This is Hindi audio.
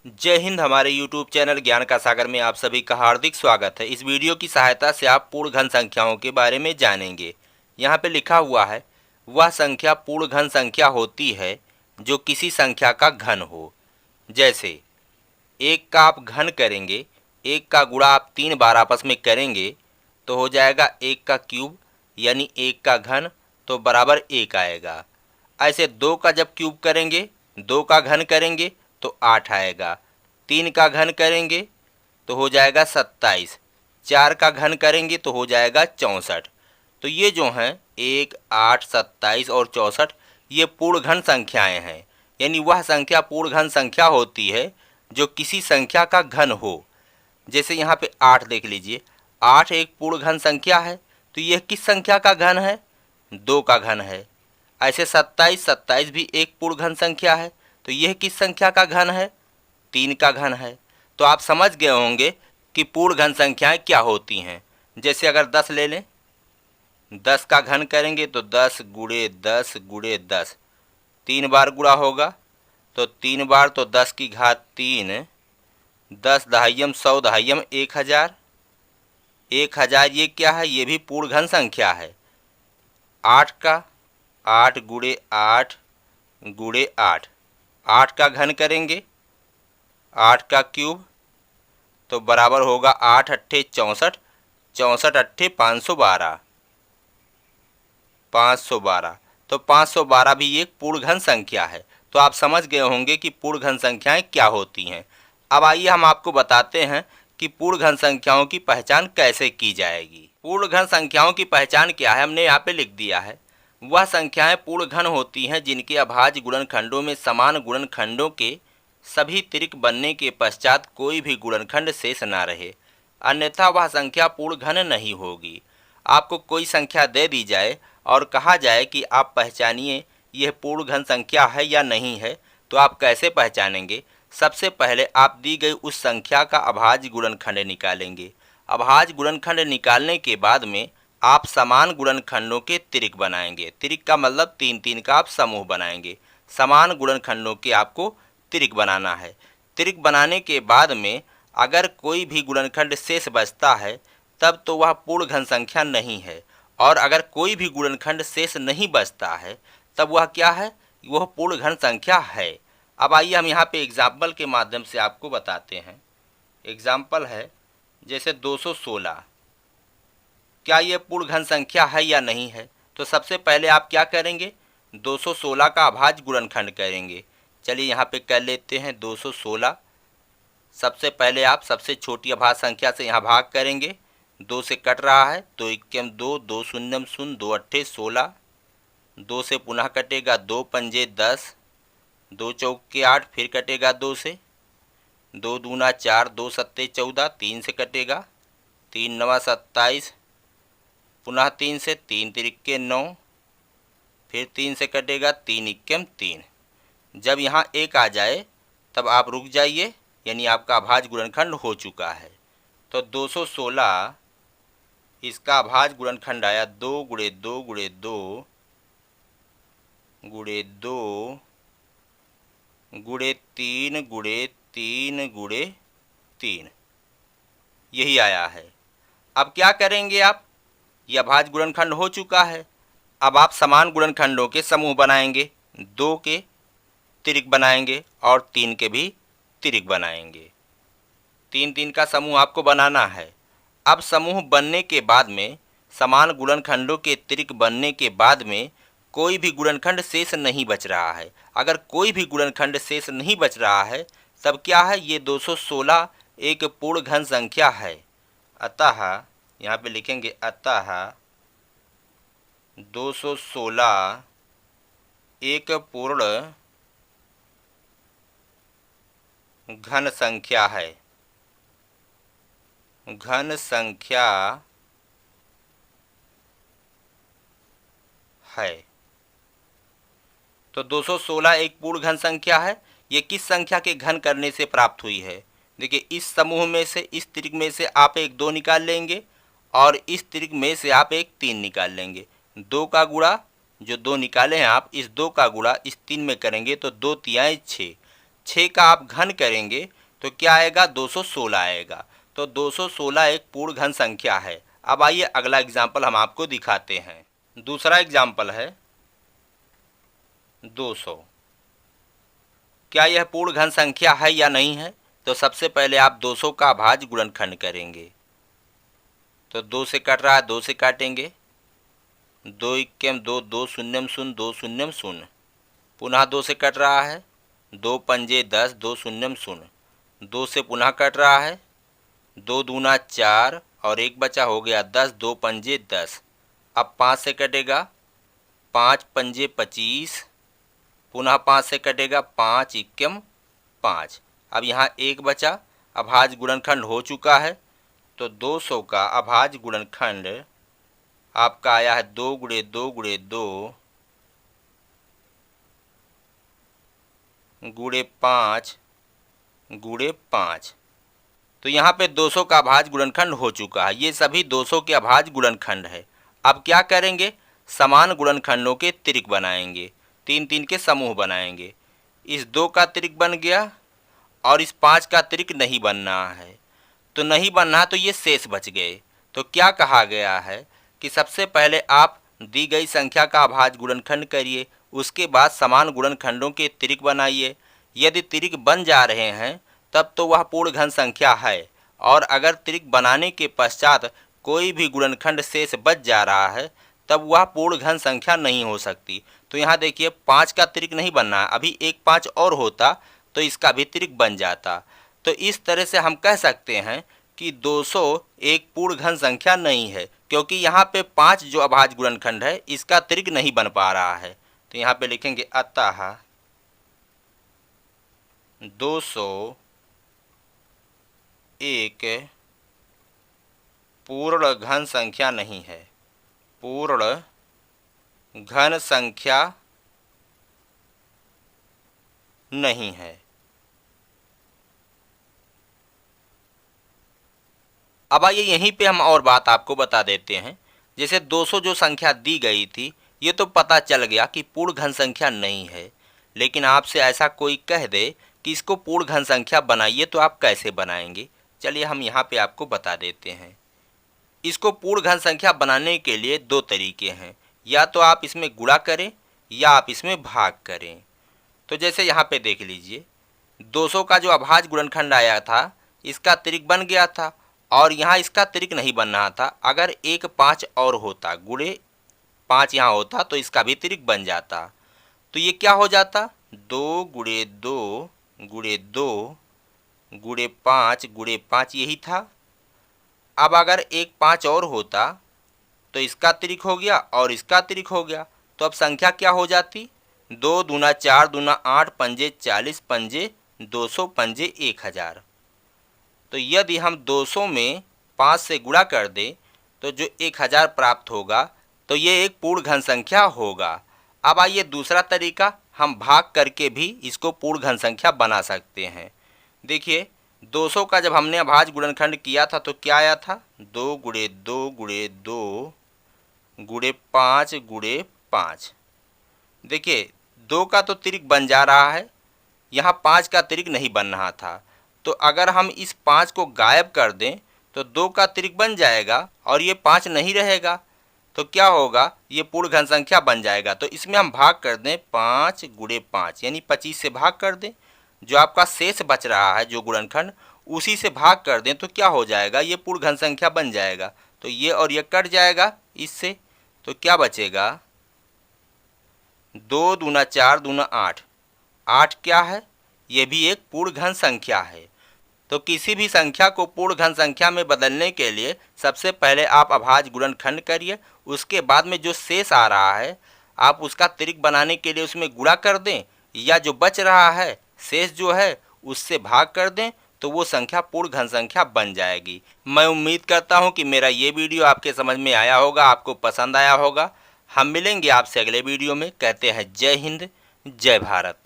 जय हिंद। हमारे YouTube चैनल ज्ञान का सागर में आप सभी का हार्दिक स्वागत है। इस वीडियो की सहायता से आप पूर्ण घन संख्याओं के बारे में जानेंगे। यहाँ पे लिखा हुआ है, वह संख्या पूर्ण घन संख्या होती है जो किसी संख्या का घन हो। जैसे एक का आप घन करेंगे, एक का गुणा आप 3 बार आपस में करेंगे तो हो जाएगा एक का क्यूब, यानी एक का घन, तो बराबर एक आएगा। ऐसे 2 का जब क्यूब करेंगे, 2 का घन करेंगे तो 8 आएगा। 3 का घन करेंगे तो हो जाएगा 27। 4 का घन करेंगे तो हो जाएगा 64। तो ये जो हैं 1, 8, 27 और 64, ये पूर्ण घन संख्याएं हैं। यानी वह संख्या पूर्ण घन संख्या होती है जो किसी संख्या का घन हो। जैसे यहाँ पे 8 देख लीजिए, 8 एक पूर्ण घन संख्या है, तो यह किस संख्या का घन है? 2 का घन है। ऐसे 27, 27 भी एक पूर्ण घन संख्या है, तो यह किस संख्या का घन है? 3 का घन है। तो आप समझ गए होंगे कि पूर्ण घन संख्याएं क्या होती हैं। जैसे अगर 10 ले लें, 10 का घन करेंगे तो 10 गुणे 10 गुणे 10, 3 बार गुणा होगा तो 3 बार तो 10 की घात 3, 10 दहाइयम 100 दहाइयम 1000। 1000 ये क्या है? ये भी पूर्ण घन संख्या है। 8 का 8 गुणे 8 गुणे 8, 8 का घन करेंगे, 8 का क्यूब, तो बराबर होगा 8 अट्ठे 64, 64 अट्ठे 512, 512। तो 512 भी एक पूर्ण घन संख्या है। तो आप समझ गए होंगे कि पूर्ण घन संख्याएं क्या होती हैं। अब आइए हम आपको बताते हैं कि पूर्ण घन संख्याओं की पहचान कैसे की जाएगी। पूर्ण घन संख्याओं की पहचान क्या है, हमने यहाँ पे लिख दिया है। वह संख्याएं पूर्ण घन होती हैं जिनके अभाज्य गुणनखंडों में समान गुणनखंडों के सभी तिर्क बनने के पश्चात कोई भी गुणनखंड शेष न रहे, अन्यथा वह संख्या पूर्ण घन नहीं होगी। आपको कोई संख्या दे दी जाए और कहा जाए कि आप पहचानिए यह पूर्ण घन संख्या है या नहीं है, तो आप कैसे पहचानेंगे? सबसे पहले आप दी गई उस संख्या का अभाज्य गुणनखंड निकालेंगे। अभाज्य गुणनखंड निकालने के बाद में आप समान गुणनखंडों के तिर्क बनाएंगे। तिर्क का मतलब 3-3 का आप समूह बनाएंगे। समान गुणनखंडों के आपको तिर्क बनाना है। तिर्क बनाने के बाद में अगर कोई भी गुणनखंड शेष बचता है तब तो वह पूर्ण घन संख्या नहीं है, और अगर कोई भी गुणनखंड शेष नहीं बचता है तब वह क्या है? वह पूर्ण घन संख्या है। अब आइए हम यहाँ पे एग्जाम्पल के माध्यम से आपको बताते हैं। एग्जाम्पल है जैसे 216, क्या ये पूर्ण घन संख्या है या नहीं है? तो सबसे पहले आप क्या करेंगे? 216 का अभाज्य गुणनखंड करेंगे। चलिए यहाँ पे कर लेते हैं 216। सबसे पहले आप सबसे छोटी अभाज्य संख्या से यहाँ भाग करेंगे। 2 से कट रहा है तो 1 2, 2 शून्यम 0, 2 अट्ठे 16, 2 से पुनः कटेगा 2 पंजे 10, 2 चौके 8, फिर कटेगा 2 से, 2 दूना 4, 2 सत्ते 14, 3 से कटेगा, 3 नवा 27, पुनः 3 से, 3 तिरिक्के 9, फिर 3 से कटेगा, 3 इक्कम 3। जब यहाँ 1 आ जाए तब आप रुक जाइए, यानी आपका अभाज्य गुणनखंड हो चुका है। तो 216 इसका अभाज्य गुणनखंड आया 2 गुणे 2 गुणे 2 गुणे 2 गुणे 3 गुणे 3 गुणे 3, यही आया है। अब क्या करेंगे आप? यह अभाज्य गुणनखंड हो चुका है। अब आप समान गुणनखंडों के समूह बनाएंगे। 2 के तिर्क बनाएंगे और 3 के भी तिर्क बनाएंगे। 3-3 का समूह आपको बनाना है। अब समूह बनने के बाद में, समान गुणनखंडों के तिर्क बनने के बाद में कोई भी गुणनखंड शेष नहीं बच रहा है। अगर कोई भी गुणनखंड शेष नहीं बच रहा है तब क्या है? ये 216 एक पूर्ण घन संख्या है। अतः यहाँ पे लिखेंगे, अतः 216 एक पूर्ण घन संख्या है। घन संख्या है। तो 216 एक पूर्ण घन संख्या है। ये किस संख्या के घन करने से प्राप्त हुई है? देखिए, इस समूह में से, इस तिर्क में से आप एक 2 निकाल लेंगे और इस तिर्क में से आप एक 3 निकाल लेंगे। 2 का गुणा, जो 2 निकाले हैं आप, इस 2 का गुणा इस 3 में करेंगे तो 2 तियाएँ 6, 6 का आप घन करेंगे तो क्या आएगा, 216 आएगा। तो 216 एक पूर्ण घन संख्या है। अब आइए अगला एग्जाम्पल हम आपको दिखाते हैं। दूसरा एग्जाम्पल है 200। क्या यह पूर्ण घन संख्या है या नहीं है? तो सबसे पहले आप 200 का अभाज्य गुणनखंड करेंगे। तो 2 से कट रहा है, 2 से काटेंगे, 2 इक्केम 2, 2 शून्यम शून्य, 2 शून्यम शून्य, पुनः 2 से कट रहा है, 2 पंजे 10, 2 शून्यम शून्य, 2 से पुनः कट रहा है, 2 दूना 4 और 1 बचा, हो गया 10, 2 पंजे 10। अब 5 से कटेगा, 5 पंजे 25, पुनः 5 से कटेगा, 5 इक्केम 5। अब यहाँ 1 बचा, अभाज्य गुणनखंड हो चुका है। तो 200 का अभाज्य गुणनखंड आपका आया है 2 गुणे 2 गुणे 2 गुणे 5 गुणे 5। तो यहाँ पे 200 का अभाज्य गुणनखंड हो चुका है। ये सभी 200 के अभाज्य गुणनखंड है। अब क्या करेंगे, समान गुणनखंडों के त्रिक बनाएंगे, 3-3 के समूह बनाएंगे। इस 2 का त्रिक बन गया और इस 5 का त्रिक नहीं बनना है। तो नहीं बनना तो ये शेष बच गए। तो क्या कहा गया है कि सबसे पहले आप दी गई संख्या का अभाज्य गुणनखंड करिए, उसके बाद समान गुणनखंडों के त्रिक बनाइए। यदि त्रिक बन जा रहे हैं तब तो वह पूर्ण घन संख्या है, और अगर त्रिक बनाने के पश्चात कोई भी गुणनखंड शेष बच जा रहा है तब वह पूर्ण घन संख्या नहीं हो सकती। तो यहाँ देखिए 5 का त्रिक नहीं बनना है, अभी एक 5 और होता तो इसका भी त्रिक बन जाता। तो इस तरह से हम कह सकते हैं कि 200 एक पूर्ण घन संख्या नहीं है, क्योंकि यहाँ पे 5 जो अभाज्य गुणनखंड है इसका त्रिक नहीं बन पा रहा है। तो यहाँ पे लिखेंगे अतः 200 एक पूर्ण घन संख्या नहीं है, पूर्ण घन संख्या नहीं है। अब आइए यहीं पे हम और बात आपको बता देते हैं। जैसे 200 जो संख्या दी गई थी ये तो पता चल गया कि पूर्ण घन संख्या नहीं है, लेकिन आपसे ऐसा कोई कह दे कि इसको पूर्ण घन संख्या बनाइए तो आप कैसे बनाएंगे? चलिए हम यहाँ पे आपको बता देते हैं। इसको पूर्ण घन संख्या बनाने के लिए 2 तरीके हैं, या तो आप इसमें गुणा करें या आप इसमें भाग करें। तो जैसे यहाँ पे देख लीजिए 200 का जो अभाज्य गुणनखंड आया था इसका त्रिक बन गया था, और यहाँ इसका त्रिक नहीं बन रहा था। अगर एक 5 और होता, गुणे 5 यहाँ होता तो इसका भी त्रिक बन जाता। तो ये क्या हो जाता, 2 गुणे 2 गुणे 2 गुणे 5 गुणे 5 यही था। अब अगर एक 5 और होता तो इसका त्रिक हो गया और इसका त्रिक हो गया। तो अब संख्या क्या हो जाती, 2 दूना 4 दूना 8 पंजे 40 पंजे 200 पंजे 1000। तो यदि हम 200 में 5 से गुणा कर दें तो जो 1000 प्राप्त होगा तो ये एक पूर्ण घन संख्या होगा। अब आइए दूसरा तरीका, हम भाग करके भी इसको पूर्ण घन संख्या बना सकते हैं। देखिए 200 का जब हमने अभाज्य गुणनखंड किया था तो क्या आया था, 2 गुणे 2 गुणे 2 गुणे 5 गुणे 5। देखिए 2 का तो त्रिक बन जा रहा है, यहाँ 5 का त्रिक नहीं बन रहा था। तो अगर हम इस 5 को गायब कर दें तो 2 का त्रिक बन जाएगा और ये 5 नहीं रहेगा। तो क्या होगा, ये पूर्ण घन संख्या बन जाएगा। तो इसमें हम भाग कर दें 5 गुणे 5 यानी 25 से भाग कर दें, जो आपका शेष बच रहा है जो गुणनखंड उसी से भाग कर दें तो क्या हो जाएगा, ये पूर्ण घन संख्या बन जाएगा। तो ये और ये कट जाएगा इससे, तो क्या बचेगा, 2 दूना 4 दूना 8, 8 क्या है, ये भी एक पूर्ण घन संख्या है। तो किसी भी संख्या को पूर्ण घन संख्या में बदलने के लिए सबसे पहले आप अभाज्य गुणनखंड करिए, उसके बाद में जो शेष आ रहा है आप उसका त्रिक बनाने के लिए उसमें गुणा कर दें, या जो बच रहा है शेष जो है उससे भाग कर दें, तो वो संख्या पूर्ण घन संख्या बन जाएगी। मैं उम्मीद करता हूँ कि मेरा ये वीडियो आपके समझ में आया होगा, आपको पसंद आया होगा। हम मिलेंगे आपसे अगले वीडियो में। कहते हैं जय हिंद, जय भारत।